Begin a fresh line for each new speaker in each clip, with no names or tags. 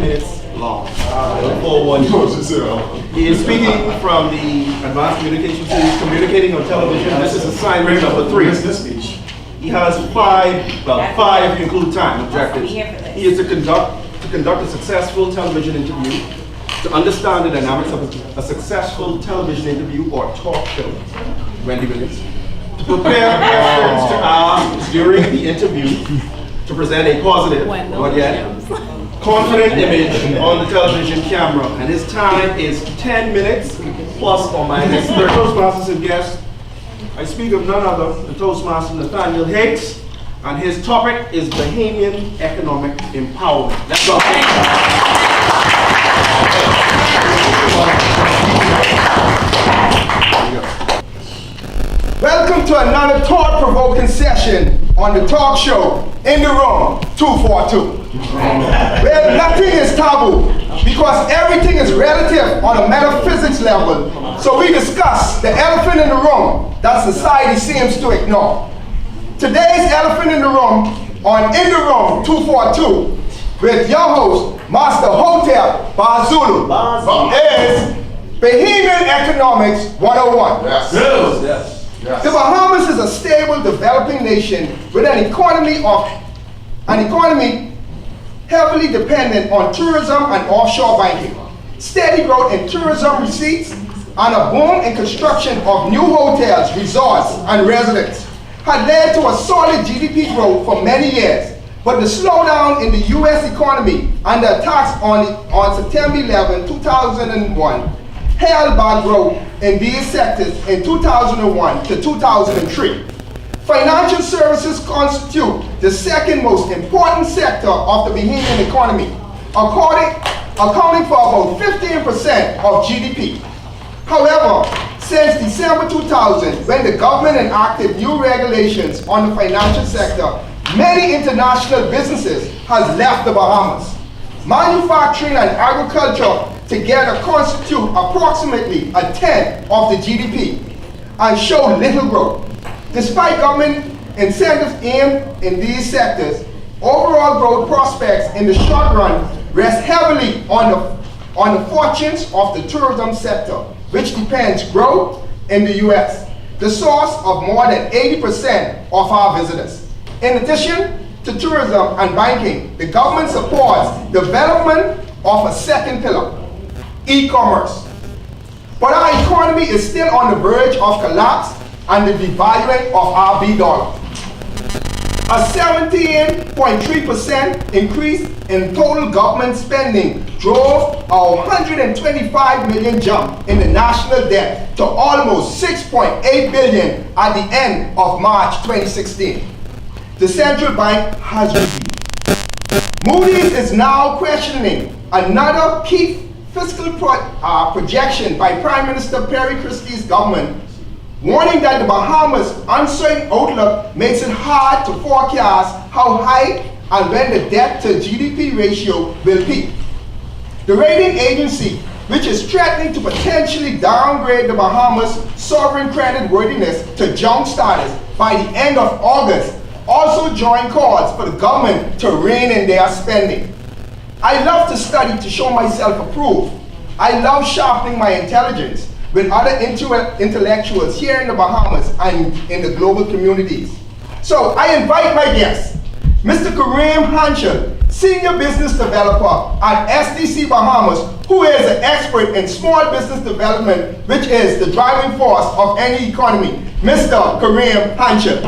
minutes long. He is speaking from the Advanced Communication Series, Communicating on Television. This is assignment number 3. He has five if you include time objectives. He is to conduct a successful television interview, to understand the dynamics of a successful television interview or talk show, 20 minutes, to prepare questions to ask during the interview, to present a positive, not yet, confident image on the television camera, and his time is 10 minutes plus or minus 30. Toastmasters and guests, I speak of none other than Toastmaster Nathaniel Higgs, and his topic is Bahamian economic empowerment. Let's go. Welcome to another thought-provoking session on the talk show In the Room 242. Where nothing is taboo because everything is relative on a metaphysics level. So we discuss the elephant in the room that society seems to ignore. Today's elephant in the room on In the Room 242 with your host, Master Hotel Bazulu, is Bahamian Economics 101. Yes. The Bahamas is a stable, developing nation with an economy heavily dependent on tourism and offshore banking. Steady growth in tourism receipts and a boom in construction of new hotels, resorts, and residences had led to a solid GDP growth for many years. But the slowdown in the U.S. economy and the attacks on September 11, 2001 held back growth in these sectors in 2001 to 2003. Financial services constitute the second most important sector of the Bahamian economy, accounting for about 15% of GDP. However, since December 2000, when the government enacted new regulations on the financial sector, many international businesses have left the Bahamas. Manufacturing and agriculture together constitute approximately a tenth of the GDP and show little growth. Despite government incentives aimed in these sectors, overall growth prospects in the short run rest heavily on the fortunes of the tourism sector, which depends growth in the U.S., the source of more than 80% of our visitors. In addition to tourism and banking, the government supports development of a second pillar, e-commerce. But our economy is still on the verge of collapse and the devaluing of our B dollar. A 17.3% increase in total government spending drove a 125 million jump in the national debt to almost 6.8 billion at the end of March 2016. The central bank has reviewed. Moody's is now questioning another key fiscal projection by Prime Minister Perry Christie's government, warning that the Bahamas' uncertain outlook makes it hard to forecast how high and when the debt to GDP ratio will peak. The rating agency, which is threatening to potentially downgrade the Bahamas' sovereign credit worthiness to junk status by the end of August, also joined calls for the government to rein in their spending. I love to study to show myself approved. I love sharpening my intelligence with other intellectuals here in the Bahamas and in the global communities. So I invite my guest, Mr. Kareem Hanchel, Senior Business Developer at SDC Bahamas, who is an expert in small business development, which is the driving force of any economy. Mr. Kareem Hanchel.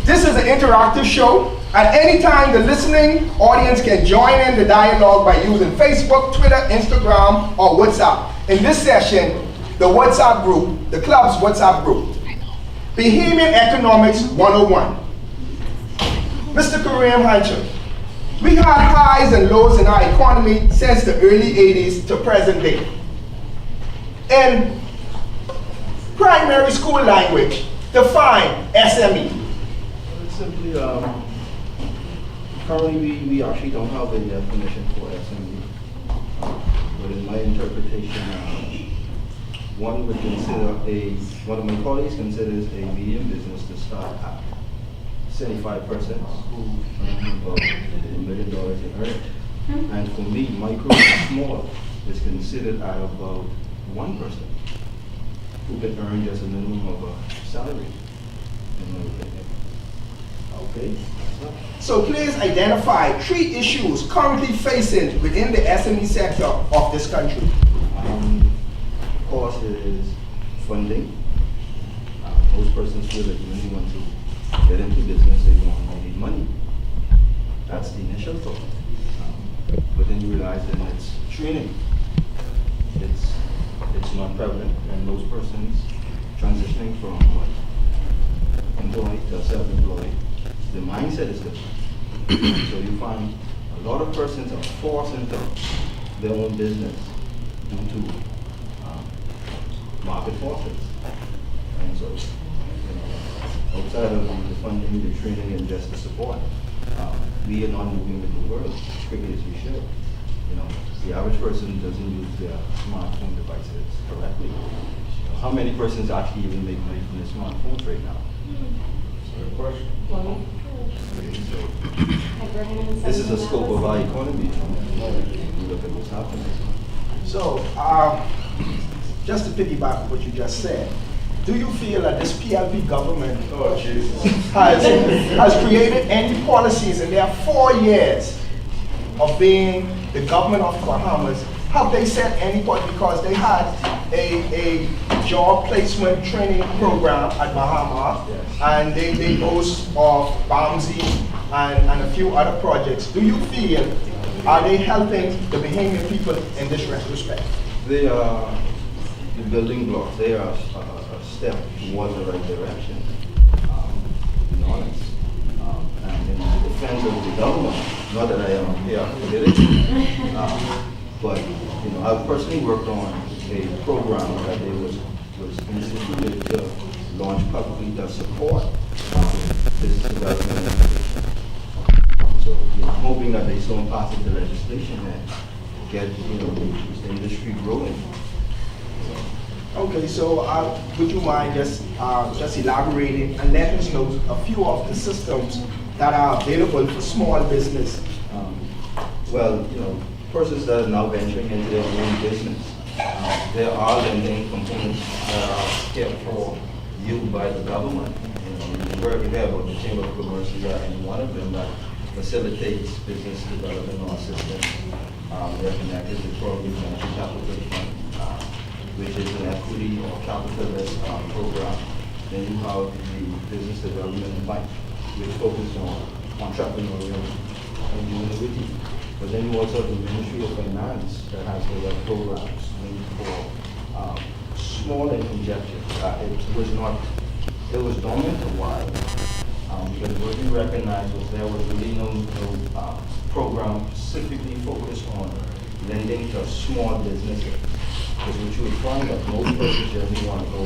This is an interactive show. At any time, the listening audience can join in the dialogue by using Facebook, Twitter, Instagram, or WhatsApp. In this session, the WhatsApp group, the club's WhatsApp group, Bahamian Economics 101. Mr. Kareem Hanchel, we had highs and lows in our economy since the early 80s to present day. In primary school language, define SME.
Simply, currently we actually don't have a definition for SME, but in my interpretation, one would consider one of my colleagues considers a medium business to start at 75% who earn about $1 million in earnings. And for me, micro and small is considered at about 1% who can earn just a minimum of a salary. In my opinion.
Okay. So please identify 3 issues currently facing within the SME sector of this country.
Of course, it is funding. Most persons feel that when you want to get into business, they need money. That's the initial thought. But then you realize that it's training. It's not prevalent, and those persons transitioning from employed to self-employed, the mindset is different. So you find a lot of persons are forced into their own business due to market forces. And so, outside of the funding, the training, and just the support, we are not moving with the world as quickly as we should. The average person doesn't use their smartphone devices correctly. How many persons actually even make money from their smartphones right now? Good question. This is the scope of our economy. You look at what's happening.
So, just to piggyback what you just said, do you feel that this PLP government has created any policies in their 4 years of being the government of the Bahamas? Have they set any point, because they had a job placement training program at Bahama, and they boast of BAMSI and a few other projects. Do you feel, are they helping the Bahamian people in this respect?
They are the building blocks. They are a step towards the right direction, to be honest. And in the defense of the government, not that I am here politically, but I've personally worked on a program that they was instituted to launch publicly to support business development and innovation. So I'm hoping that they soon pass the legislation and get the industry growing.
Okay, so would you mind just elaborating and let us know a few of the systems that are available for small business?
Well, persons that are now venturing into their own business, there are lending components that are kept for you by the government. You hear about the Chamber of Commerce and one of them that facilitates business development or assistance. They're connected to probably venture capital fund, which is an equity or capitalist program. Then you have the business development bank, which focuses on entrepreneurial ingenuity. But then you also have the Ministry of Finance that has the programs for small and conjecture. It was dormant a while, because what we recognized was there was really no program specifically focused on lending to small businesses. Because what you would find that most persons generally want to go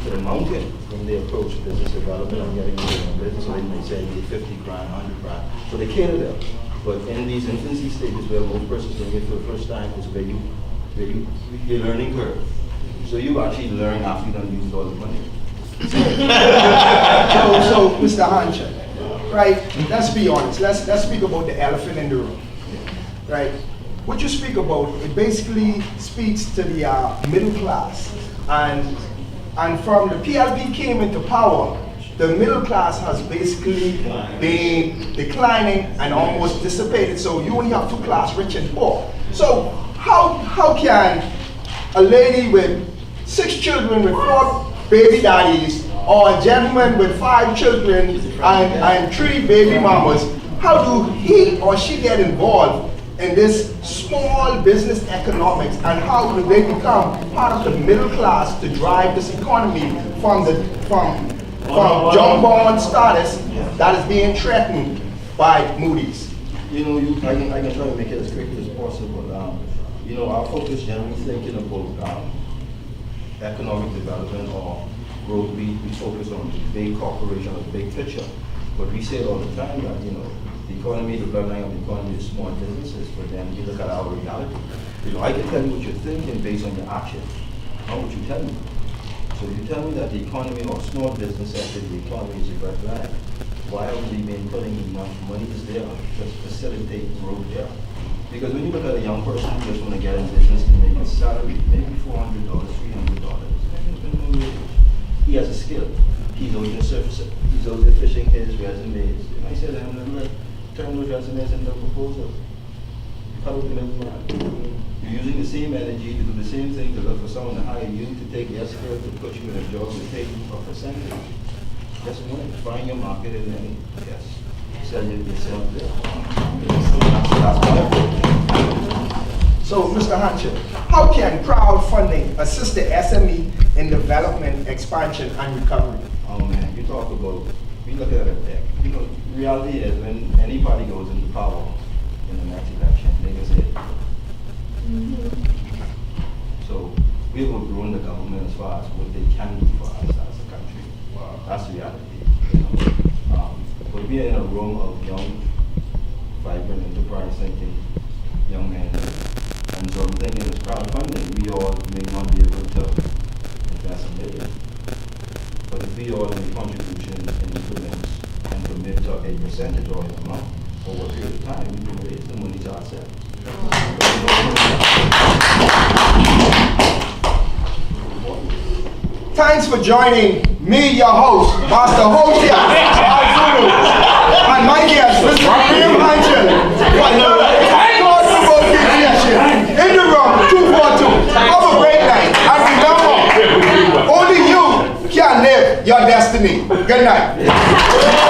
to the mountain when they approach business development and getting into their business. So they may say they 50 grand, 100 grand. So they cater them. But in these infancy stages where most persons doing it for the first time is where you're learning curve. So you actually learn after you done use all the money.
So Mr. Hancha, right, let's be honest, let's speak about the elephant in the room, right? What you speak about, it basically speaks to the middle class, and from the PLP came into power, the middle class has basically been declining and almost dissipated, so you only have 2 classes, rich and poor. So how can a lady with 6 children with 4 baby daddies, or a gentleman with 5 children and 3 baby mamas, how do he or she get involved in this small business economics, and how do they become part of the middle class to drive this economy from jump bond status that is being threatened by Moody's?
I can try to make it as quickly as possible. Our focus generally thinking about economic development or growth, we focus on the big corporation or the big picture. But we say it all the time that, the economy, the bloodline of the economy is small businesses, but then you look at our reality. I can tell you what you're thinking based on your action. How would you tell me? So you tell me that the economy or small business sector, the economy is a red flag. Why haven't we been putting enough money there to facilitate growth there? Because when you look at a young person who just want to get in business and make a salary, maybe $400, $300, he has a skill. He knows how to surface it. He's out there fishing his resumes. And I said to him, look, turn those resumes into a proposal. You probably never mind. You're using the same energy to do the same thing to look for someone to hire you to take their skill to put you in a job to pay you a percentage. Just one, find your market and then, yes, sell yourself there. That's my approach.
So, Mr. Hanchett, how can crowdfunding assist the SME in development, expansion, and recovery?
Oh man, you talk about, we look at it there. You know, the reality is when anybody goes into power in the next election, they can say, so we will ruin the government as far as what they can do for us as a country. That's the reality. You know? But we are in a room of young, vibrant, enterprise thinking young men. And so I'm thinking as crowdfunding, we all may not be able to invest $1 million. But if we all make contributions and increments and commit to a percentage or an amount over a period of time, we can raise the money to ourselves.
Thanks for joining me, your host, Master Hotia, and my guest, Mr. Nathaniel Higgs, for another thought-provoking session in the room 242. Have a great night, and remember, only you can live your destiny. Good night.